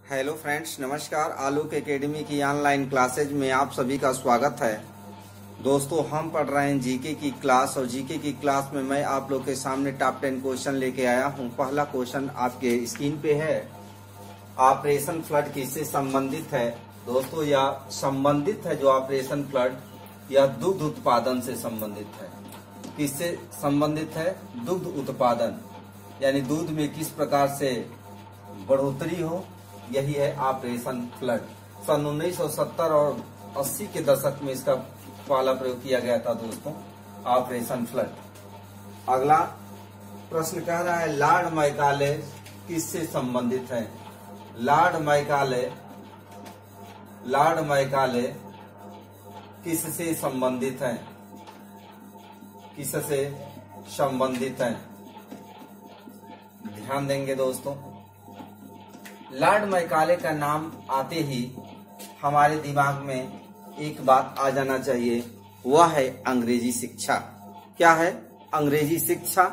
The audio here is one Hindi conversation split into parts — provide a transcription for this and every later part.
हेलो फ्रेंड्स, नमस्कार। आलोक एकेडमी की ऑनलाइन क्लासेज में आप सभी का स्वागत है। दोस्तों, हम पढ़ रहे हैं जीके की क्लास और जीके की क्लास में मैं आप लोग के सामने टॉप 10 क्वेश्चन लेके आया हूं। पहला क्वेश्चन आपके स्क्रीन पे है। ऑपरेशन फ्लड किससे संबंधित है? दोस्तों, यह संबंधित है जो ऑपरेशन फ्लड यह दुग्ध उत्पादन से संबंधित है। किससे संबंधित है? दुग्ध उत्पादन, यानी दूध में किस प्रकार से बढ़ोतरी हो, यही है ऑपरेशन फ्लड। सन 1970 और 80 के दशक में इसका पहला प्रयोग किया गया था दोस्तों, ऑपरेशन फ्लड। अगला प्रश्न कह रहा है लॉर्ड मैकाले किससे संबंधित है? लॉर्ड मैकाले किससे संबंधित है? किससे संबंधित है? ध्यान देंगे दोस्तों। लॉर्ड मैकाले का नाम आते ही हमारे दिमाग में एक बात आ जाना चाहिए, वह है अंग्रेजी शिक्षा। क्या है? अंग्रेजी शिक्षा।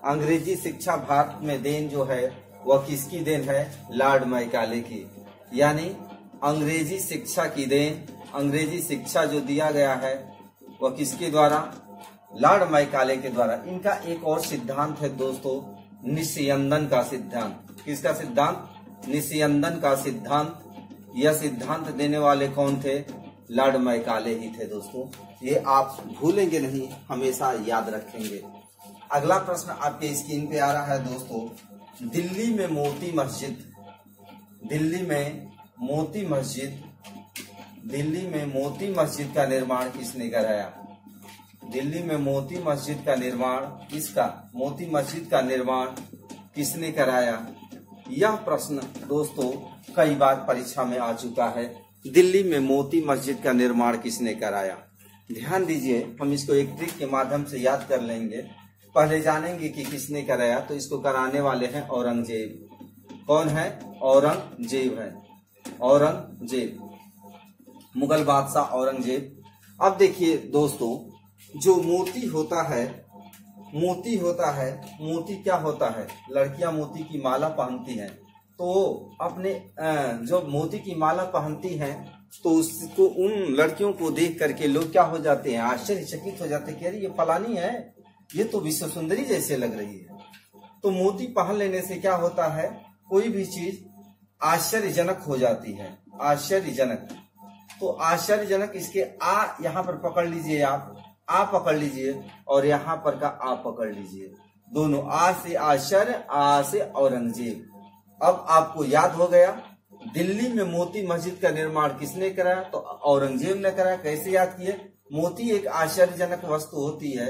अंग्रेजी शिक्षा भारत में देन जो है वह किसकी देन है? लॉर्ड मैकाले की। यानी अंग्रेजी शिक्षा की देन, अंग्रेजी शिक्षा जो दिया गया है वह किसके द्वारा? लॉर्ड मैकाले के द्वारा। इनका एक और सिद्धांत है दोस्तों, निस्यंदन का सिद्धांत। किसका सिद्धांत? निस्यंदन का सिद्धांत। यह सिद्धांत देने वाले कौन थे? लॉर्ड मैकाले ही थे दोस्तों। ये आप भूलेंगे नहीं, हमेशा याद रखेंगे। अगला प्रश्न आपके स्क्रीन पे आ रहा है दोस्तों। दिल्ली में मोती मस्जिद का निर्माण किसने कराया? दिल्ली में मोती मस्जिद का निर्माण मोती मस्जिद का निर्माण किसने कराया? यह प्रश्न दोस्तों कई बार परीक्षा में आ चुका है। दिल्ली में मोती मस्जिद का निर्माण किसने कराया? ध्यान दीजिए, हम इसको एक ट्रिक के माध्यम से याद कर लेंगे। पहले जानेंगे कि किसने कराया, तो इसको कराने वाले हैं औरंगजेब। कौन है? औरंगजेब है। औरंगजेब, मुगल बादशाह औरंगजेब। अब देखिए दोस्तों, जो मोती होता है, मोती क्या होता है? लड़कियां मोती की माला पहनती हैं, तो अपने जो मोती की माला पहनती हैं, तो उसको, उन लड़कियों को देख करके लोग क्या हो जाते हैं? आश्चर्यचकित हो जाते हैं कि अरे ये फलानी है, ये तो विश्व सुंदरी जैसे लग रही है। तो मोती पहन लेने से क्या होता है? कोई भी चीज आश्चर्यजनक हो जाती है। आश्चर्यजनक, तो आश्चर्यजनक, इसके आ यहाँ पर पकड़ लीजिए, आप पकड़ लीजिए और यहाँ पर का आप पकड़ लीजिए। दोनों, आ से आश्चर्य, आ से औरंगजेब। अब आपको याद हो गया दिल्ली में मोती मस्जिद का निर्माण किसने कराया? तो औरंगजेब ने कराया। कैसे याद किए? मोती एक आश्चर्यजनक वस्तु होती है।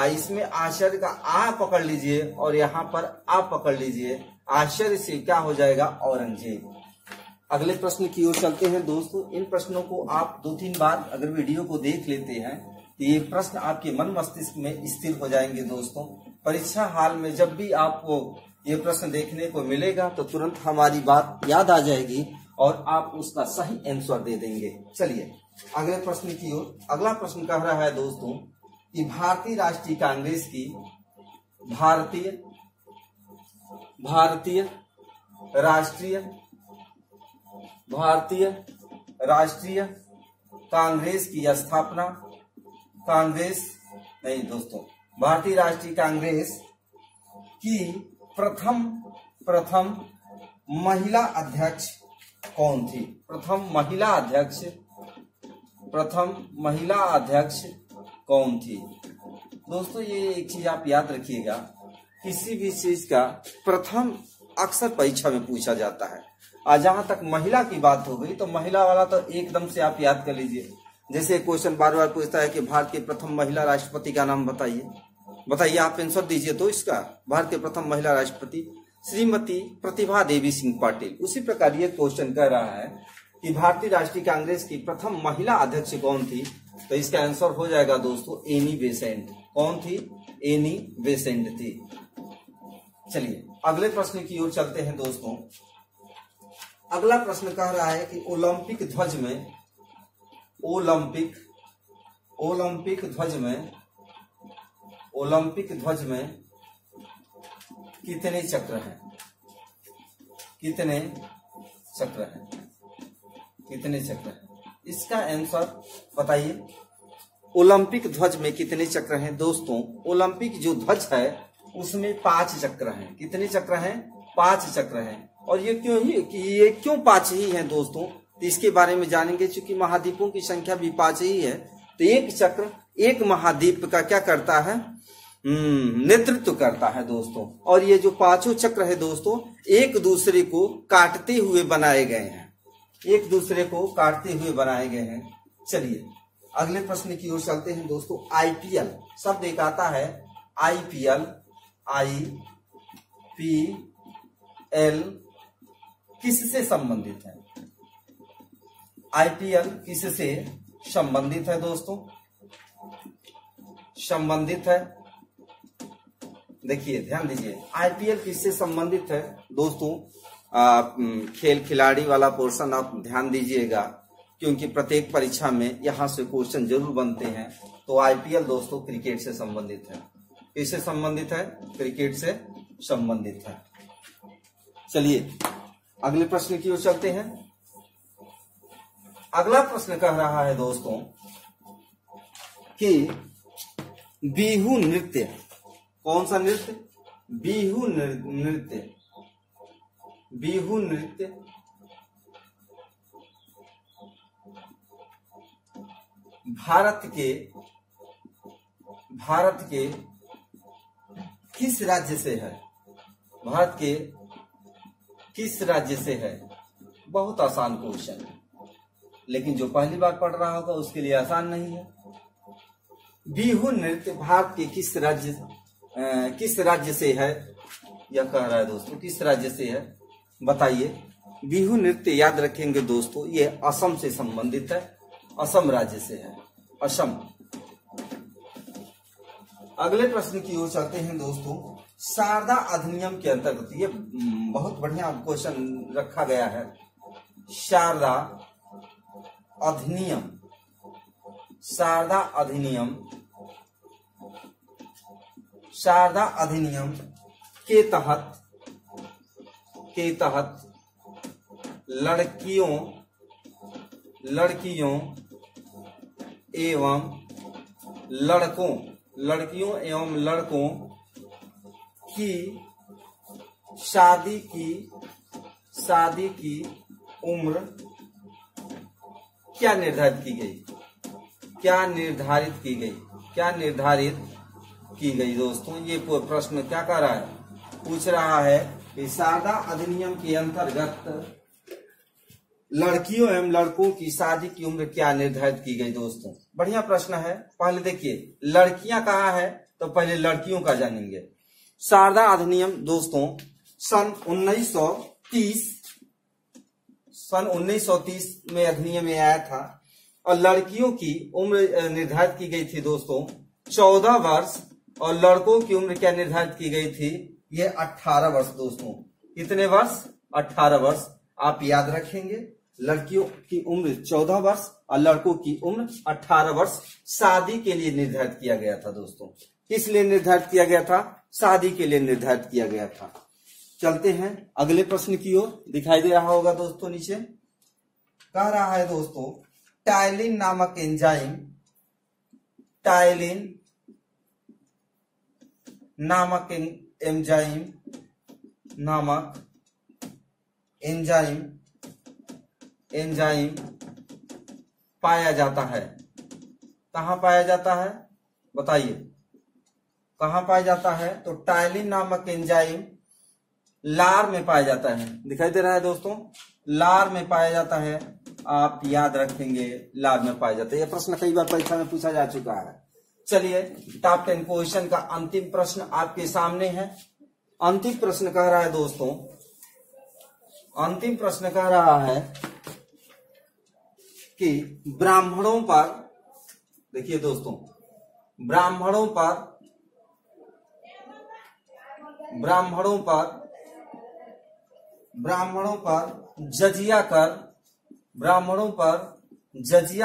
इसमें आश्चर्य का आ पकड़ लीजिए और यहाँ पर आप पकड़ लीजिए। आश्चर्य से क्या हो जाएगा? औरंगजेब। अगले प्रश्न की ओर चलते हैं दोस्तों। इन प्रश्नों को आप 2-3 बार अगर वीडियो को देख लेते हैं तो ये प्रश्न आपके मन मस्तिष्क में स्थिर हो जाएंगे दोस्तों। परीक्षा हाल में जब भी आपको ये प्रश्न देखने को मिलेगा तो तुरंत हमारी बात याद आ जाएगी और आप उसका सही आंसर दे देंगे। चलिए अगले प्रश्न की ओर। अगला प्रश्न कह रहा है दोस्तों कि भारतीय राष्ट्रीय कांग्रेस की राष्ट्रीय कांग्रेस की स्थापना, भारतीय राष्ट्रीय कांग्रेस की प्रथम महिला अध्यक्ष कौन थी? प्रथम महिला अध्यक्ष कौन थी? दोस्तों, ये एक चीज आप याद रखिएगा, किसी भी चीज का प्रथम अक्सर परीक्षा में पूछा जाता है। और जहां तक महिला की बात हो गई तो महिला वाला तो एकदम से आप याद कर लीजिए। जैसे क्वेश्चन बार बार पूछता है कि भारत के प्रथम महिला राष्ट्रपति का नाम बताइए, आप आंसर दीजिए। तो इसका भारत के प्रथम महिला राष्ट्रपति श्रीमती प्रतिभा देवी सिंह पाटिल। उसी प्रकार ये क्वेश्चन कह रहा है कि भारतीय राष्ट्रीय कांग्रेस की प्रथम महिला अध्यक्ष कौन थी? तो इसका आंसर हो जाएगा दोस्तों एनी बेसेंट। कौन थी? एनी बेसेंट थी। चलिए अगले प्रश्न की ओर चलते हैं दोस्तों। अगला प्रश्न कह रहा है कि ओलंपिक ध्वज में कितने चक्र हैं? कितने चक्र है? कितने चक्र है? इसका आंसर बताइए। ओलंपिक ध्वज में कितने चक्र हैं दोस्तों? ओलंपिक जो ध्वज है उसमें 5 चक्र हैं। कितने चक्र हैं? 5 चक्र हैं। और ये क्यों 5 ही हैं दोस्तों? तो इसके बारे में जानेंगे। चूंकि महाद्वीपों की संख्या भी 5 ही है, तो एक चक्र एक महाद्वीप का क्या करता है? नेतृत्व करता है दोस्तों। और ये जो 5 चक्र है दोस्तों, एक दूसरे को काटते हुए बनाए गए हैं। एक दूसरे को काटते हुए बनाए गए हैं। चलिए अगले प्रश्न की ओर चलते हैं दोस्तों। आईपीएल शब्द एक आता है। आईपीएल, IPL किससे संबंधित है? आईपीएल किससे संबंधित है दोस्तों? संबंधित है, देखिए ध्यान दीजिए, आईपीएल किससे संबंधित है दोस्तों? खेल खिलाड़ी वाला पोर्शन आप ध्यान दीजिएगा, क्योंकि प्रत्येक परीक्षा में यहां से क्वेश्चन जरूर बनते हैं। तो आईपीएल दोस्तों क्रिकेट से संबंधित है। किससे संबंधित है? क्रिकेट से संबंधित है। चलिए अगले प्रश्न की ओर चलते हैं। अगला प्रश्न कह रहा है दोस्तों कि बिहू नृत्य, कौन सा नृत्य? बिहू नृत्य। बिहू नृत्य भारत के किस राज्य से है? भारत के किस राज्य से है? बहुत आसान क्वेश्चन है, लेकिन जो पहली बार पढ़ रहा होगा उसके लिए आसान नहीं है। बिहू नृत्य भारत के किस राज्य से है? यह कह रहा है दोस्तों, किस राज्य से है बताइए। बिहू नृत्य याद रखेंगे दोस्तों, ये असम से संबंधित है। असम राज्य से है, असम। अगले प्रश्न की ओर चलते हैं दोस्तों। शारदा अधिनियम के अंतर्गत, ये बहुत बढ़िया क्वेश्चन रखा गया है। शारदा अधिनियम, शारदा अधिनियम, शारदा अधिनियम के तहत लड़कियों एवं लड़कों की शादी की उम्र क्या निर्धारित की गई? क्या निर्धारित की गई दोस्तों? ये प्रश्न क्या कर रहा है? पूछ रहा है कि शारदा अधिनियम के अंतर्गत लड़कियों एवं लड़कों की शादी की उम्र क्या निर्धारित की गई दोस्तों? बढ़िया प्रश्न है। पहले देखिए लड़कियां कहाँ है, तो पहले लड़कियों का जानेंगे। शारदा अधिनियम दोस्तों सन 1930 में अधिनियम में आया था, और लड़कियों की उम्र निर्धारित की गई थी दोस्तों 14 वर्ष, और लड़कों की उम्र क्या निर्धारित की गई थी? ये 18 वर्ष दोस्तों। कितने वर्ष? 18 वर्ष। आप याद रखेंगे, लड़कियों की उम्र 14 वर्ष और लड़कों की उम्र 18 वर्ष शादी के लिए निर्धारित किया गया था दोस्तों। किस लिए निर्धारित किया गया था? शादी के लिए निर्धारित किया गया था। चलते हैं अगले प्रश्न की ओर। दिखाई दे रहा होगा दोस्तों नीचे, कह रहा है दोस्तों टाइलिन नामक एंजाइम, टाइलिन नामक एंजाइम पाया जाता है। कहाँ पाया जाता है बताइए? कहाँ पाया जाता है? तो टाइलिन नामक एंजाइम लार में पाया जाता है। दिखाई दे रहा है दोस्तों, लार में पाया जाता है। आप याद रखेंगे, लार में पाया जाता है। यह प्रश्न कई बार परीक्षा में पूछा जा चुका है। चलिए टॉप 10 क्वेश्चन का अंतिम प्रश्न आपके सामने है। अंतिम प्रश्न कह रहा है दोस्तों, अंतिम प्रश्न कह रहा है कि ब्राह्मणों पर, देखिए दोस्तों, ब्राह्मणों पर जजिया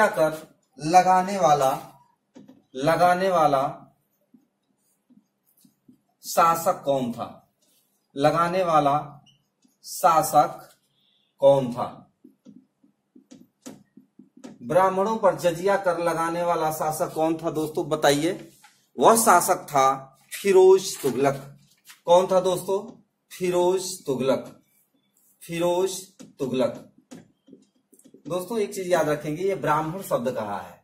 कर लगाने वाला शासक कौन था? लगाने वाला शासक कौन था? ब्राह्मणों पर जजिया कर लगाने वाला शासक कौन था दोस्तों, बताइए। वह शासक था फिरोज तुगलक। कौन था दोस्तों? फिरोज तुगलक। फिरोज तुगलक। दोस्तों एक चीज याद रखेंगे, ये ब्राह्मण शब्द कहा है।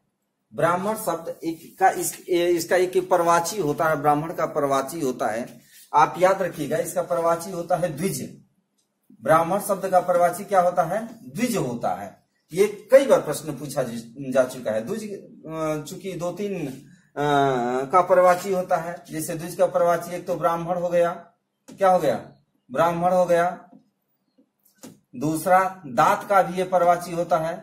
ब्राह्मण शब्द इसका एक परवाची होता है, ब्राह्मण का परवाची होता है। आप याद रखिएगा, इसका परवाची होता है द्विज। ब्राह्मण शब्द का परवाची क्या होता है? द्विज होता है। ये कई बार प्रश्न पूछा जा चुका है। द्विज चूंकि 2-3 का परवाची होता है। जैसे द्विज का परवाची एक तो ब्राह्मण हो गया, क्या हो गया? ब्राह्मण हो गया। दूसरा दांत का भी ये परवाची होता है,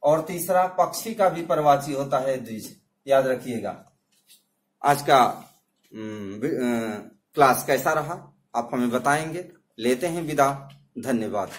और तीसरा पक्षी का भी परवाची होता है द्विज। याद रखिएगा। आज का क्लास कैसा रहा आप हमें बताएंगे। लेते हैं विदा। धन्यवाद।